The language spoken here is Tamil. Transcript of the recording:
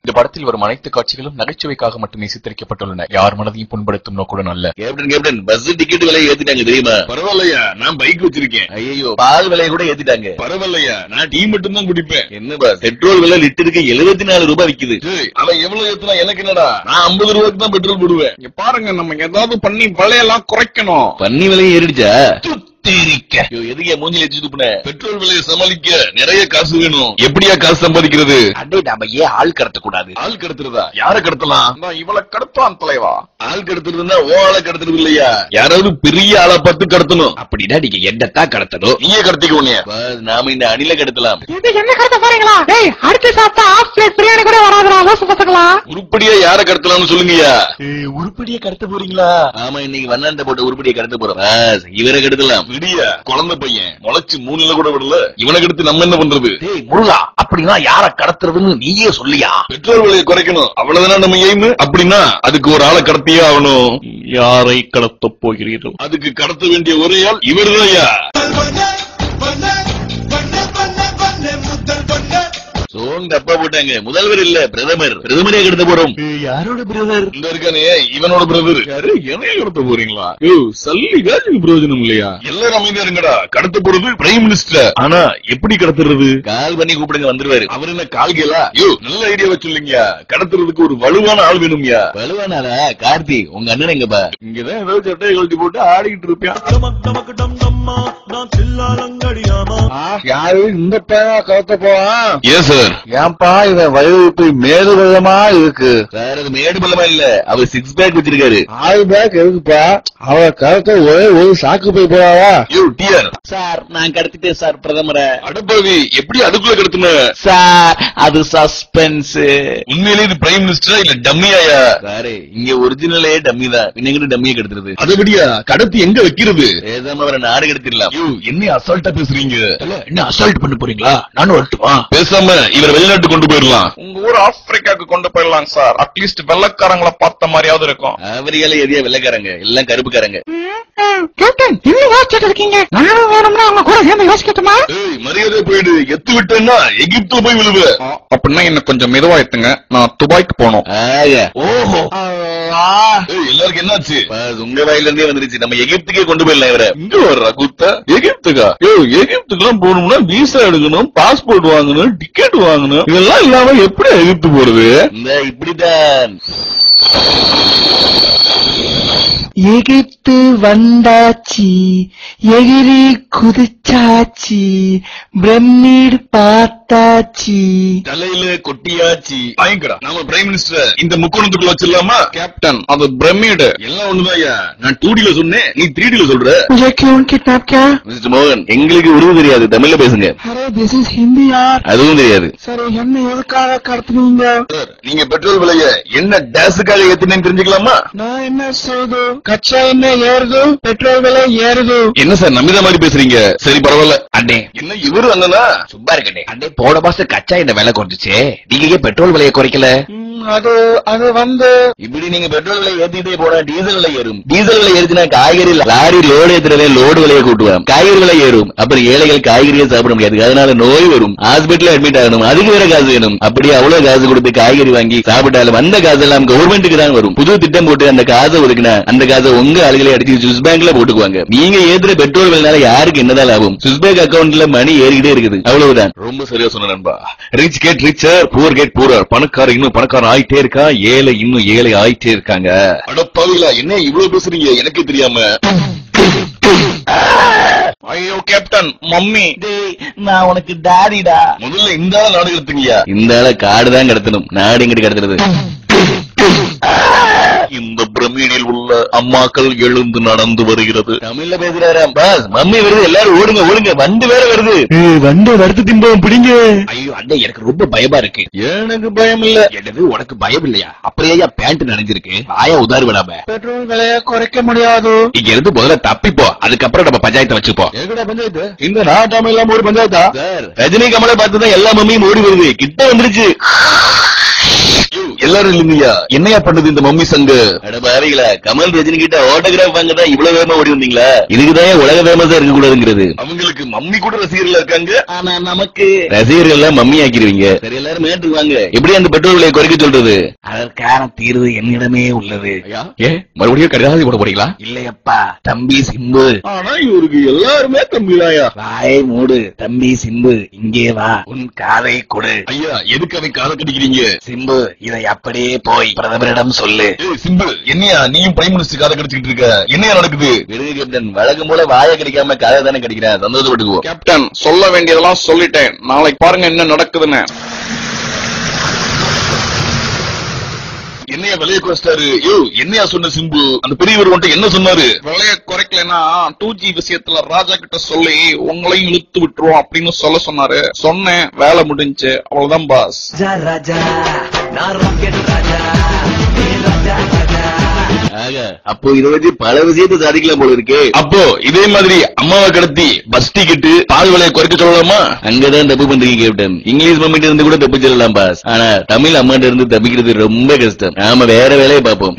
இந்த படத்தில் வரும் அனைத்து காட்சிகளும் நகைச்சுவைக்காக மட்டுமே சித்தரிக்கப்பட்டுள்ளன. யார் மனதையும் புண்படுத்தும் நோக்குடன் அல்ல. கேப்டன் பஸ் டிக்கெட் விலையை ஏத்திட்டாங்க தெரியுமா? பரவாயில்லையா, நான் பைக் வச்சிருக்கேன். ஐயோ, பால் விலையை கூட ஏத்திட்டாங்க. பரவாயில்லையா, நான் டீ மட்டும் தான் குடிப்பேன். என்ன பாஸ், பெட்ரோல் விலை லிட்டருக்கு 74 ரூபாய் விக்குது. அவன் எவ்வளவு ஏத்துனா எனக்கு என்னடா? நான் 50 ரூபாய்க்கு தான் பெட்ரோல் போடுவேன். பாருங்க, நம்ம ஏதாவது பண்ணி விலையெல்லாம் குறைக்கணும். பண்ணி விலையை ஏறிடுச்சா? எதுக்கே மூஞ்சில வச்சு துப்புன? பெட்ரோல் விலையை சமாளிக்க நிறைய காசு வேணும். எப்படியா காசு சம்பாதிக்கிறது? அடே, நாம ஏன் ஆள் கடத்த கூடாது? ஆள் கடத்துறதா? யார கடத்தலாம்? இவளை கடத்தலாம் தலைவா. ஆள் கடத்துறதுன்னா ஓ ஆளை கடத்துறது இல்லையா, யாராவது பெரிய ஆளை பார்த்து கடத்தணும். அப்படின்னா நீங்க என்னத்தான் கடத்தணும்? நீயே கடத்திக்க உன்னைய. நாம இந்த அணில கடத்தலாம். என்ன கடத்த போறீங்களா? அடுத்து சாப்பிட்டா ஆஃப் பிளேட் பிரியாணி கூட வராதுடா, ரோஸ் பசங்களா. உருப்படியா யார கடத்தலாம்னு சொல்லுங்கயா. உருப்படியா கடத்த போறீங்களா? ஆமா, இன்னைக்கு வண்ணாண்ட போட்டு உருப்படியா கடத்த போறோம். இவரை கடத்தலாம். விடியா, குழந்தை பையன் முளைச்சு 3 கூட விடல. இவனை எடுத்து நம்ம என்ன பண்றது? முருகா, அப்படின்னா யார கடத்துறதுன்னு நீயே சொல்லியா? பெட்ரோல் விலையை குறைக்கணும், அவ்வளவுதானே நம்ம எய்ம். அப்படின்னா அதுக்கு ஒரு ஆளை கடத்தியே ஆகணும். யாரை கடத்த போகிறீர்கள்? அதுக்கு கடத்த வேண்டிய ஒரே ஆள் இவர்தான். தப்பா போட்டாங்க. முதல்வர் இல்ல, பிரதமர். பிரதமரே கடத்த போறோம். யாரோட பிரதர்? இந்த இருக்கானே, இவனோட பிரதர். யாரு? என்னைய கடத்த போறீங்களா? சல்லி காசுக்கு பிரயோஜனம் இல்லையா? எல்லாரும் அமைதியா இருங்கடா. கடத்த போறது பிரைம் மினிஸ்டர். ஆனா எப்படி கடத்துறது? கால் பண்ணி கூப்பிடுங்க, வந்துருவாரு. அவர் என்ன கால்களா? நல்ல ஐடியா வச்சுள்ளீங்க. கடத்துறதுக்கு ஒரு வலுவான ஆள் வேணும்யா. வலுவான ஆளா? கார்த்தி, உங்க அண்ணன் எங்கப்பா? இங்கதான் ஏதோ சட்டையை கழட்டி போட்டு ஆடிக்கிட்டு இருப்பேன். யாரு இந்த பேரா கலத்த போவான்? ஏன் சார்? ஏன்பா இவன் வயது மேடு வெள்ளமா இருக்கு? வேற அது மேடு பள்ளமா இல்ல, அவர் 6 பேக் வச்சிருக்காரு. 6 பேக் இருக்குப்பா. அவ கலத்த ஒரே ஒரு சாக்கு போய் போவாவா? சார், நான் கடத்திட்டேன் சார் பிரதமரை. அடப்பாவி, எப்படி அதுக்குள்ள கடத்துன சார்? அது சஸ்பென்ஸ். உண்மையிலே இது பிரைம் மினிஸ்டரா இல்ல டம்மியாயா? சாரு, இங்க ஒரிஜினலே டம்மி தான். பின்ன டம்மியை கடத்துறது. அதுபடியா கடத்தி எங்க வைக்கிறது? ஏதாம அவரை நாடு கடத்திடலாம். என்ன அசால்ட்டா பேசுறீங்க? என்ன அசால்ட் பண்ண போறீங்களா? நானும் வரட்டுமா? பேசாம இவர் வெளிநாட்டு கொண்டு போயிடலாம். உங்க ஊர் ஆப்பிரிக்காவுக்கு கொண்டு போயிடலாம் சார். அட்லீஸ்ட் வெள்ளக்காரங்களை பார்த்த மாதிரியாவது இருக்கும். அவரியால எதையா வெள்ளக்காரங்க, எல்லாம் கருப்புக்காரங்க. கேப்டன், என்ன யோசிச்சுட்டு இருக்கீங்க? நானும் வேணும்னா அவங்க கூட சேர்ந்து யோசிக்கட்டுமா? மரியாதை போயிடு. எத்து விட்டேன்னா எகிப்துல போய் விழுவ. அப்படின்னா என்ன கொஞ்சம் மெதுவாயிட்டுங்க, நான் துபாய்க்கு போனோம். ஓஹோ, எல்லாருக்கும் என்னாச்சு? உங்க வாயில இருந்தே வந்துருச்சு. நம்ம எகிப்துக்கே கொண்டு போயிடலாம் இவரை. இங்க வர்ற குத்த எகிப்துக்கா? எகிப்துக்கு எல்லாம் போகணும்னா விசா எடுக்கணும், பாஸ்போர்ட் வாங்கணும், டிக்கெட் வாங்கணும். இதெல்லாம் இல்லாம எப்படி எகிப்து போறது? இந்த இப்படிதான் எகிப்து வந்தாச்சி, எகிரி குதிச்சாச்சி, பிரமிடு பார்த்தாச்சி, தலையில கொட்டியாச்சி. வாங்கிக்கடா. நம்ம பிரைம் மினிஸ்டர் இந்த முக்கோணத்துக்குள்ள வச்சிடலாமா? கேப்டன், அது பிரமிடு எல்லாம் ஒண்ணுதாயா. நான் 2Dல சொன்னேன், நீ 3Dல சொல்ற. மிஸ்டர் மோகன், எங்களுக்கு உருது தெரியாது, தமிழ்ல பேசுங்க. திஸ் இஸ் ஹிந்தி யார். அதுவும் தெரியாது. சரி, என்ன எதுக்காக கடத்துனீங்க? நீங்க பெட்ரோல் விலைய என்ன டேஸுக்காக ஏத்துனேன்னு தெரிஞ்சுக்கலாமா? நான் என்ன செய்து? கச்சா என்ன ஏறுது, பெட்ரோல் விலை ஏறுது. என்ன சார் நம்பித மாதிரி பேசுறீங்க? சரி பரவாயில்ல. அண்ணே, என்ன இவரு அண்ணனா? சும்மா இருக்கண்ணே. அண்ணே, போன மாசம் கச்சா என்ன விலை குறைஞ்சிச்சு, நீங்க ஏன் பெட்ரோல் விலையை குறைக்கல? அது வந்து இப்படி நீங்க பெட்ரோல் விலை ஏத்திட்டே போனா டீசல் விலை ஏறும். டீசல் விலை ஏறுச்சுன்னா காய்கறி லாரி லோடு ஏத்துறதே லோடு விலையை கூட்டுவான். காய்கறி விலை ஏறும். அப்புறம் ஏழைகள் காய்கறியை சாப்பிட முடியாது, அதனால நோய் வரும். ஹாஸ்பிட்டல் அட்மிட் ஆகணும், அதுக்கு வேற காசு வேணும். அப்படி அவ்வளவு காசு கொடுத்து காய்கறி வாங்கி சாப்பிட்டாலும் அந்த காசு எல்லாம் கவர்மெண்ட்டுக்கு தான் வரும். புது திட்டம் போட்டு அந்த காசை ஒதுக்கினா அந்த காசை உங்க ஆளுகளை அடிச்சு சுவிஸ் பேங்க்ல போட்டுக்குவாங்க. நீங்க ஏத்துற பெட்ரோல் விலைனால யாருக்கு என்னதான் லாபம்? சுவிஸ் பேங்க் அக்கௌண்ட்ல மணி ஏறிக்கிட்டே இருக்குது, அவ்வளவுதான். ரொம்ப சரியா சொன்ன நண்பா. Rich get richer, poor get poor. பணக்கார இன்னும் பணக்காரன் ஆயிட்டே இருக்கா, ஏழை இன்னும் ஏழை ஆயிட்டே இருக்காங்க. அடப்பாவிலா, என்ன இவ்வளவு பேசுறீங்க எனக்கே தெரியாம? ஐயோ கேப்டன், மம்மி. நான் உனக்கு டாடிடா. முதல்ல இந்த ஆள நாடு கடத்துங்கயா. இந்த ஆள காடு தான் கடத்தணும், நாடு எங்கிட்டு கடத்துறது? இந்த பிரமிடில் உள்ள அம்மாக்கள் எழுந்து நடந்து வருகிறது. தமிழ்ல பேசுறாராம். பாஸ், மம்மி வருது, எல்லாரும் ஓடுங்க ஓடுங்க, வண்டு வேற வருது. வண்டு வறுத்து தின்போம், பிடிங்க. ஐயோ அண்ணே, எனக்கு ரொம்ப பயமா இருக்கு. எனக்கு பயம் இல்ல. என்னது, உனக்கு பயம் இல்லையா? அப்படியே பேண்ட் நனைஞ்சிருக்கு, ஆயா உதாறு விடாம. பெட்ரோல் விலையை குறைக்க முடியாது. இங்க இருந்து முதல்ல தப்பிப்போ, அதுக்கப்புறம் நம்ம பஞ்சாயத்தை வச்சுப்போம். எங்கடா பஞ்சாயத்து? இந்த நாட்டாம இல்லாம ஒரு பஞ்சாயத்தா? சார், ரஜினி கமலை பார்த்துதான் எல்லா மம்மியும் ஓடி வருது, கிட்ட வந்துருச்சு. எல்லாரும் இல்லைங்கய்யா. என்னையா பண்ணுது இந்த மம்மி சங்கு? அட பாருங்களா, கமல் ரஜினி கிட்ட ஆட்டோகிராஃப் வாங்கதான் இவ்வளவு வேகமா ஓடி வந்தீங்களா? இதுக்குதான் உலக ஃபேமஸா இருக்க கூடாதுங்கிறது. அவங்களுக்கு மம்மி கூட ரசிகர்கள் இருக்காங்க. ஆனா நமக்கு ரசிகர்கள் எல்லாம் மம்மி ஆக்கிடுவீங்க. சரி, எல்லாரும் மேட்டுக்கு வாங்க. எப்படி அந்த பெட்ரோல் விலையை குறைக்க சொல்றது? அதற்கான தீர்வு என்னிடமே உள்ளது. ஏ மறுபடியும் கடிதாசி போட போறீங்களா? இல்லையப்பா, தம்பி சிம்பு. ஆனா இவருக்கு எல்லாருமே தம்பிதாயா. வாயை மூடு தம்பி சிம்பு, இங்கே வா, உன் காதை கொடு. ஐயா, எதுக்கு அவன் காதை கடிக்கிறீங்க? சிம்பு, இதை அப்படியே போய் பிரதமரிடம் சொல்லு. ஏய் சிம்பு, என்னையா நீயும் பிரைம் மினிஸ்டர் காதை கடிச்சிட்டு இருக்க? என்னையா நடக்குது? விடுங்க கேப்டன், வழக்கம் போல வாயை கடிக்காம காதை தானே கடிக்கிறேன். சந்தோஷப்பட்டுக்குவோம். கேப்டன், சொல்ல வேண்டியதெல்லாம் சொல்லிட்டேன். நாளைக்கு பாருங்க என்ன நடக்குதுன்னு. என்னையா விலையை குறைச்சிட்டாரு? யோ, என்னையா சொன்ன சிம்பு? அந்த பெரியவர் வந்துட்டு என்ன சொன்னாரு? விலைய குறைக்கலன்னா 2G விஷயத்துல ராஜா கிட்ட சொல்லி உங்களையும் இழுத்து விட்டுருவோம் அப்படின்னு சொல்ல சொன்னாரு. சொன்னேன், வேலை முடிஞ்சு. அவ்வளவுதான் பாஸ். அப்போ இதை வச்சு பல விஷயத்தை சாதிக்கலாம் போல இருக்கு. அப்போ இதே மாதிரி அம்மாவை கடத்தி பஸ் டிக்கெட் பால் விலையை குறைக்க சொல்லலாமா? அங்கதான் தப்பு பண்றீங்க கேப்டன். இங்கிலீஷ் மம்மிட்ட இருந்து கூட தப்பு சொல்லலாம் பாஸ். ஆனா தமிழ் அம்மாட்ட இருந்து தப்பிக்கிறது ரொம்ப கஷ்டம். நாம வேற வேலையை பார்ப்போம்.